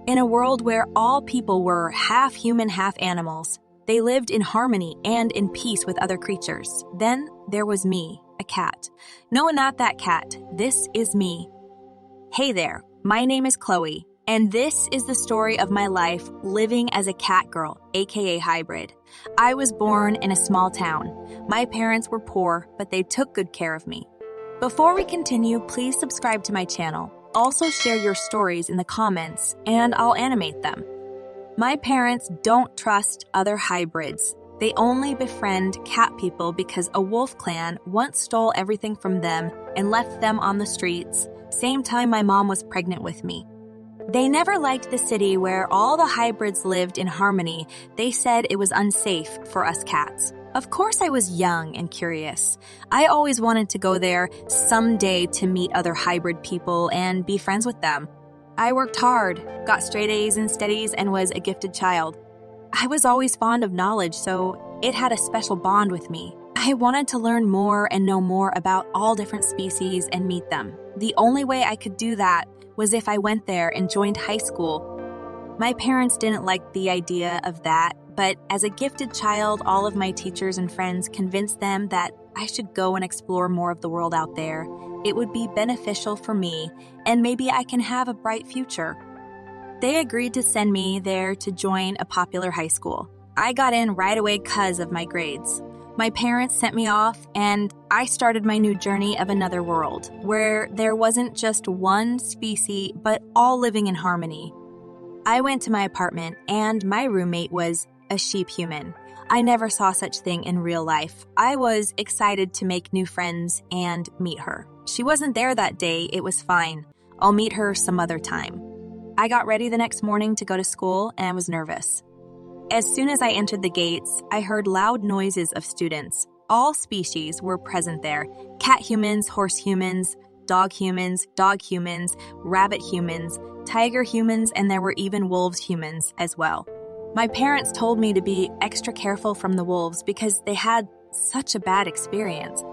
In a world where all people were half human, half animals, they lived in harmony and in peace with other creatures. Then there was me, a cat. No, not that cat. This is me. Hey there, my name is Chloe, and this is the story of my life living as a cat girl, aka hybrid. I was born in a small town. My parents were poor, but they took good care of me. Before we continue, please subscribe to my channel. Also share your stories in the comments, and I'll animate them. My parents don't trust other hybrids. They only befriend cat people because a wolf clan once stole everything from them and left them on the streets, same time my mom was pregnant with me. They never liked the city where all the hybrids lived in harmony. They said it was unsafe for us cats. Of course I was young and curious. I always wanted to go there someday to meet other hybrid people and be friends with them. I worked hard, got straight A's and steadies, and was a gifted child. I was always fond of knowledge, so it had a special bond with me. I wanted to learn more and know more about all different species and meet them. The only way I could do that was if I went there and joined high school. My parents didn't like the idea of that, but as a gifted child, all of my teachers and friends convinced them that I should go and explore more of the world out there. It would be beneficial for me, and maybe I can have a bright future. They agreed to send me there to join a popular high school. I got in right away because of my grades. My parents sent me off, and I started my new journey of another world, where there wasn't just one species, but all living in harmony. I went to my apartment, and my roommate was a sheep human. I never saw such thing in real life. I was excited to make new friends and meet her. She wasn't there that day, it was fine. I'll meet her some other time. I got ready the next morning to go to school and I was nervous. As soon as I entered the gates, I heard loud noises of students. All species were present there. Cat humans, horse humans, dog humans, rabbit humans, tiger humans, and there were even wolves humans as well. My parents told me to be extra careful from the wolves because they had such a bad experience.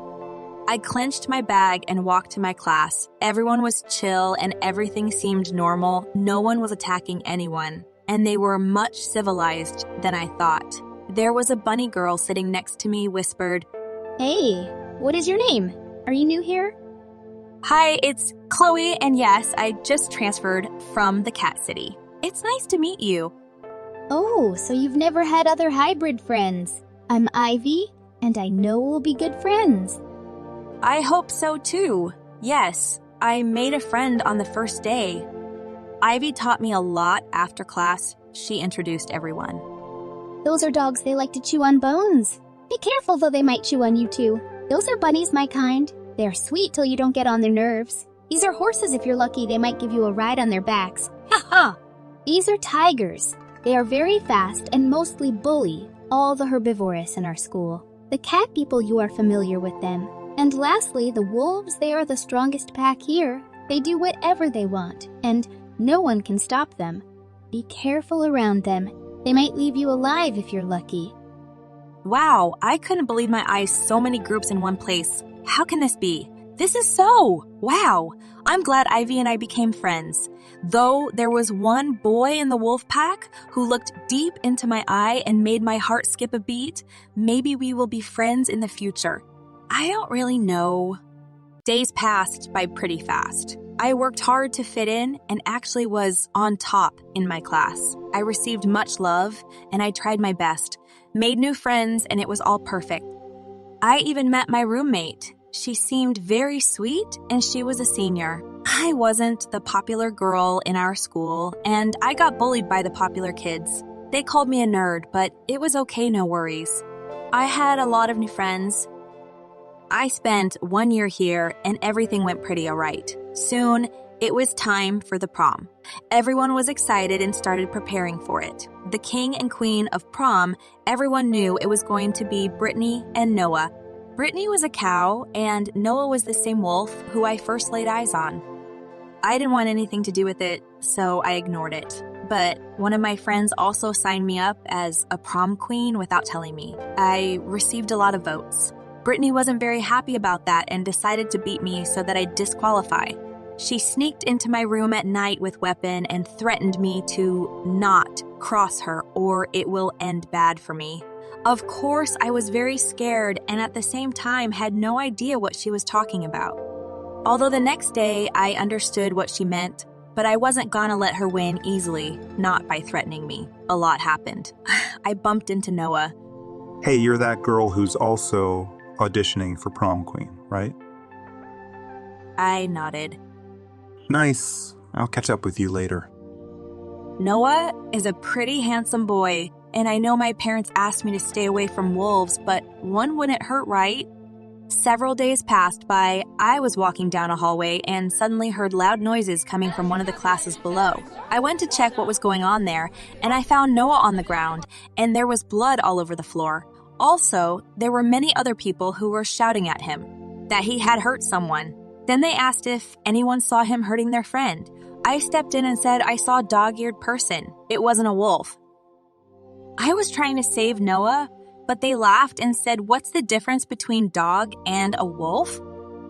I clenched my bag and walked to my class. Everyone was chill and everything seemed normal. No one was attacking anyone, and they were much civilized than I thought. There was a bunny girl sitting next to me whispered, "Hey, what is your name? Are you new here?" "Hi, it's Chloe, and yes, I just transferred from the cat city. It's nice to meet you." "Oh, so you've never had other hybrid friends. I'm Ivy, and I know we'll be good friends." "I hope so too. Yes, I made a friend on the first day. Ivy taught me a lot after class. She introduced everyone." "Those are dogs, they like to chew on bones. Be careful though, they might chew on you too. Those are bunnies, my kind. They are sweet till you don't get on their nerves. These are horses, if you're lucky, they might give you a ride on their backs. Ha ha! These are tigers. They are very fast and mostly bully all the herbivorous in our school. The cat people, you are familiar with them. And lastly, the wolves, they are the strongest pack here. They do whatever they want, and no one can stop them. Be careful around them. They might leave you alive if you're lucky." Wow, I couldn't believe my eyes, so many groups in one place. How can this be? This is so! Wow! I'm glad Ivy and I became friends. Though there was one boy in the wolf pack who looked deep into my eye and made my heart skip a beat, maybe we will be friends in the future. I don't really know. Days passed by pretty fast. I worked hard to fit in and actually was on top in my class. I received much love and I tried my best, made new friends, and it was all perfect. I even met my roommate. She seemed very sweet and she was a senior. I wasn't the popular girl in our school and I got bullied by the popular kids. They called me a nerd, but it was okay, no worries. I had a lot of new friends. I spent 1 year here and everything went pretty alright. Soon, it was time for the prom. Everyone was excited and started preparing for it. The king and queen of prom, everyone knew it was going to be Brittany and Noah. Brittany was a cow and Noah was the same wolf who I first laid eyes on. I didn't want anything to do with it, so I ignored it. But one of my friends also signed me up as a prom queen without telling me. I received a lot of votes. Brittany wasn't very happy about that and decided to beat me so that I'd disqualify. She sneaked into my room at night with weapon and threatened me to not cross her or it will end bad for me. Of course, I was very scared and at the same time had no idea what she was talking about. Although the next day I understood what she meant, but I wasn't gonna let her win easily, not by threatening me. A lot happened. I bumped into Noah. Hey, you're that girl who's also auditioning for prom queen, right? I nodded. Nice. I'll catch up with you later. Noah is a pretty handsome boy, and I know my parents asked me to stay away from wolves, but one wouldn't hurt, right? Several days passed by. I was walking down a hallway and suddenly heard loud noises coming from one of the classes below. I went to check what was going on there, and I found Noah on the ground, and there was blood all over the floor. Also, there were many other people who were shouting at him that he had hurt someone. Then they asked if anyone saw him hurting their friend. I stepped in and said I saw a dog-eared person. It wasn't a wolf. I was trying to save Noah, but they laughed and said, "What's the difference between dog and a wolf?"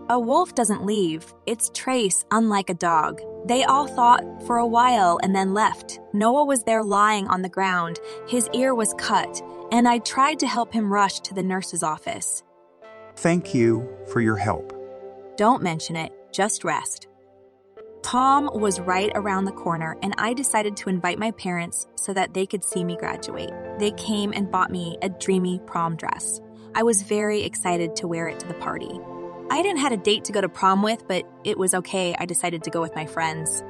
A wolf doesn't leave. It's trace, unlike a dog. They all thought for a while and then left. Noah was there lying on the ground. His ear was cut, and I tried to help him rush to the nurse's office. Thank you for your help. Don't mention it. Just rest. Prom was right around the corner, and I decided to invite my parents so that they could see me graduate. They came and bought me a dreamy prom dress. I was very excited to wear it to the party. I didn't have a date to go to prom with, but it was okay. I decided to go with my friends.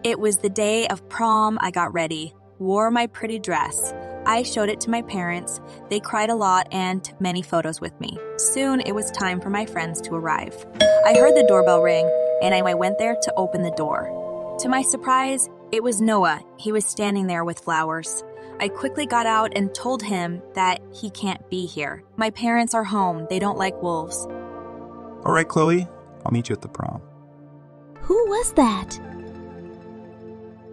It was the day of prom. I got ready, wore my pretty dress. I showed it to my parents. They cried a lot and took many photos with me. Soon it was time for my friends to arrive. I heard the doorbell ring, and I went there to open the door. To my surprise, it was Noah. He was standing there with flowers. I quickly got out and told him that he can't be here. My parents are home. They don't like wolves. All right, Chloe. I'll meet you at the prom. Who was that?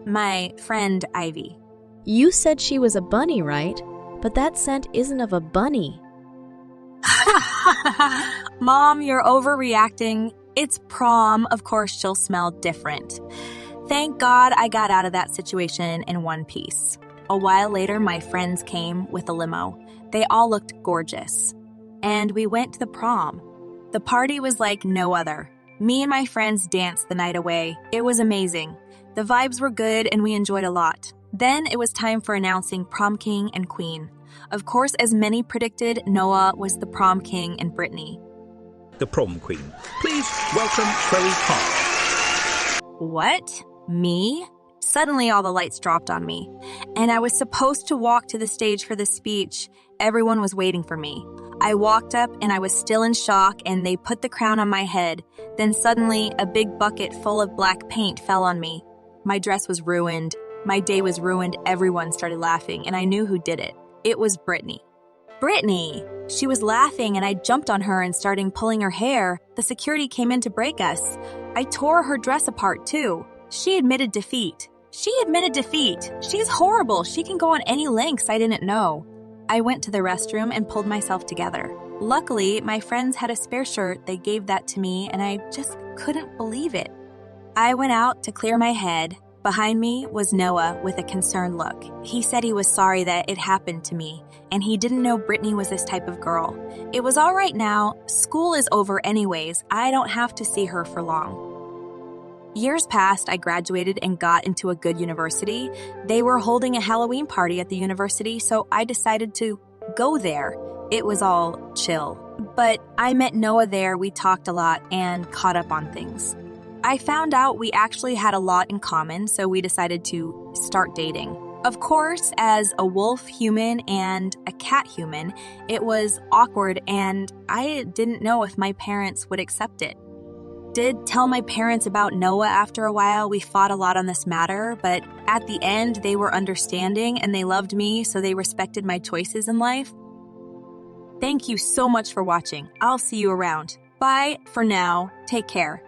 My friend Ivy. You said she was a bunny, right? But that scent isn't of a bunny. Mom, you're overreacting. It's prom. Of course, she'll smell different. Thank God I got out of that situation in one piece. A while later, my friends came with a limo. They all looked gorgeous. And we went to the prom. The party was like no other. Me and my friends danced the night away. It was amazing. The vibes were good and we enjoyed a lot. Then it was time for announcing prom king and queen. Of course, as many predicted, Noah was the prom king and Brittany. The prom queen. Please welcome Chloe Park. What? Me? Suddenly all the lights dropped on me, and I was supposed to walk to the stage for the speech. Everyone was waiting for me. I walked up and I was still in shock, and they put the crown on my head. Then suddenly a big bucket full of black paint fell on me. My dress was ruined. My day was ruined. Everyone started laughing, and I knew who did it. It was Brittany. Brittany! She was laughing, and I jumped on her and started pulling her hair. The security came in to break us. I tore her dress apart, too. She admitted defeat. She's horrible. She can go on any lengths I didn't know. I went to the restroom and pulled myself together. Luckily, my friends had a spare shirt. They gave that to me, and I just couldn't believe it. I went out to clear my head. Behind me was Noah with a concerned look. He said he was sorry that it happened to me, and he didn't know Brittany was this type of girl. It was all right now. School is over anyways. I don't have to see her for long. Years passed, I graduated and got into a good university. They were holding a Halloween party at the university, so I decided to go there. It was all chill. But I met Noah there, we talked a lot and caught up on things. I found out we actually had a lot in common, so we decided to start dating. Of course, as a wolf human and a cat human, it was awkward and I didn't know if my parents would accept it. Did tell my parents about Noah after a while. We fought a lot on this matter, but at the end, they were understanding and they loved me, so they respected my choices in life. Thank you so much for watching. I'll see you around. Bye for now. Take care.